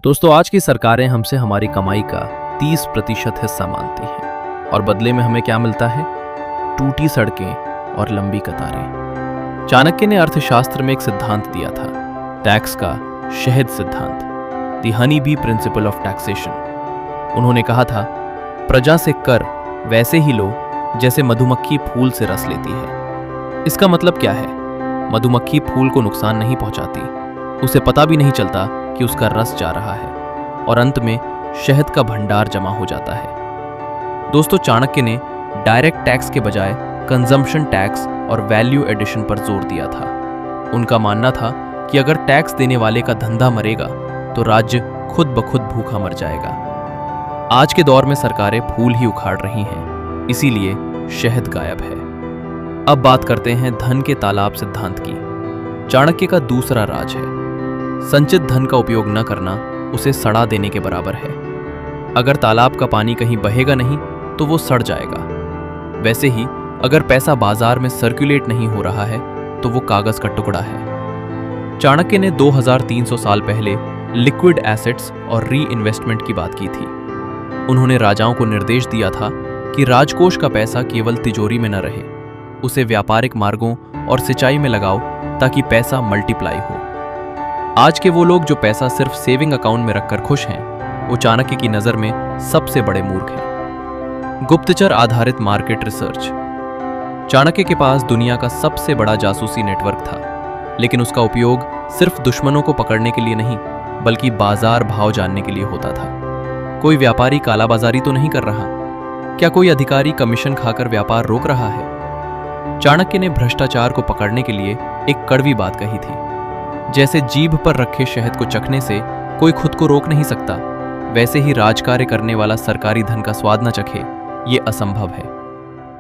दोस्तों, आज की सरकारें हमसे हमारी कमाई का 30% हिस्सा मांगती हैं और बदले में हमें क्या मिलता है? टूटी सड़कें और लंबी कतारें। चाणक्य ने अर्थशास्त्र में एक सिद्धांत दिया था, टैक्स का शहद सिद्धांत, the honey bee principle of taxation. उन्होंने कहा था, प्रजा से कर वैसे ही लो जैसे मधुमक्खी फूल से रस लेती है। इसका मतलब क्या है? मधुमक्खी फूल को नुकसान नहीं पहुंचाती, उसे पता भी नहीं चलता कि उसका रस जा रहा है और अंत में शहद का भंडार जमा हो जाता है। दोस्तों, चाणक्य ने डायरेक्ट टैक्स के बजाय कंजम्पशन टैक्स और वैल्यू एडिशन पर जोर दिया था। उनका मानना था कि अगर टैक्स देने वाले का धंधा मरेगा तो राज्य खुद ब खुद भूखा मर जाएगा। आज के दौर में सरकारें फूल ही उखाड़ रही हैं, इसीलिए शहद गायब है। अब बात करते हैं धन के तालाब सिद्धांत की। चाणक्य का दूसरा राज है, संचित धन का उपयोग न करना उसे सड़ा देने के बराबर है। अगर तालाब का पानी कहीं बहेगा नहीं तो वो सड़ जाएगा। वैसे ही अगर पैसा बाजार में सर्कुलेट नहीं हो रहा है तो वो कागज का टुकड़ा है। चाणक्य ने 2300 साल पहले लिक्विड एसेट्स और री इन्वेस्टमेंट की बात की थी। उन्होंने राजाओं को निर्देश दिया था कि राजकोष का पैसा केवल तिजोरी में न रहे, उसे व्यापारिक मार्गों और सिंचाई में लगाओ ताकि पैसा मल्टीप्लाई हो। आज के वो लोग जो पैसा सिर्फ सेविंग अकाउंट में रखकर खुश हैं, वो चाणक्य की नजर में सबसे बड़े मूर्ख हैं। गुप्तचर आधारित मार्केट रिसर्च। चाणक्य के पास दुनिया का सबसे बड़ा जासूसी नेटवर्क था, लेकिन उसका उपयोग सिर्फ दुश्मनों को पकड़ने के लिए नहीं बल्कि बाजार भाव जानने के लिए होता था। कोई व्यापारी कालाबाजारी तो नहीं कर रहा? क्या कोई अधिकारी कमीशन खाकर व्यापार रोक रहा है? चाणक्य ने भ्रष्टाचार को पकड़ने के लिए एक कड़वी बात कही थी, जैसे जीभ पर रखे शहद को चखने से कोई खुद को रोक नहीं सकता, वैसे ही राजकार्य करने वाला सरकारी धन का स्वाद न चखे, ये असंभव है।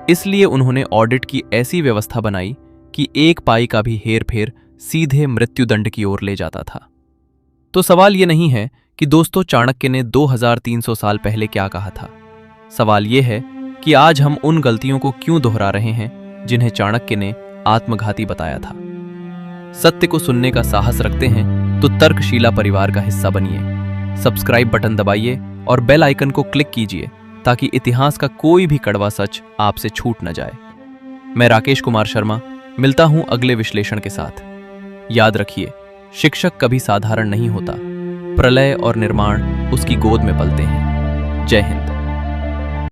इसलिए उन्होंने ऑडिट की ऐसी व्यवस्था बनाई कि एक पाई का भी हेरफेर सीधे मृत्युदंड की ओर ले जाता था। तो सवाल ये नहीं है कि दोस्तों चाणक्य ने 2300 साल पहले क्या कहा था। सवाल ये है कि आज हम उन गलतियों को क्यों दोहरा रहे हैं जिन्हें चाणक्य ने आत्मघाती बताया था। सत्य को सुनने का साहस रखते हैं तो तर्कशीला परिवार का हिस्सा बनिए। सब्सक्राइब बटन दबाइए और बेल आइकन को क्लिक कीजिए ताकि इतिहास का कोई भी कड़वा सच आपसे छूट न जाए। मैं राकेश कुमार शर्मा मिलता हूं अगले विश्लेषण के साथ। याद रखिए, शिक्षक कभी साधारण नहीं होता, प्रलय और निर्माण उसकी गोद में पलते हैं। जय हिंद।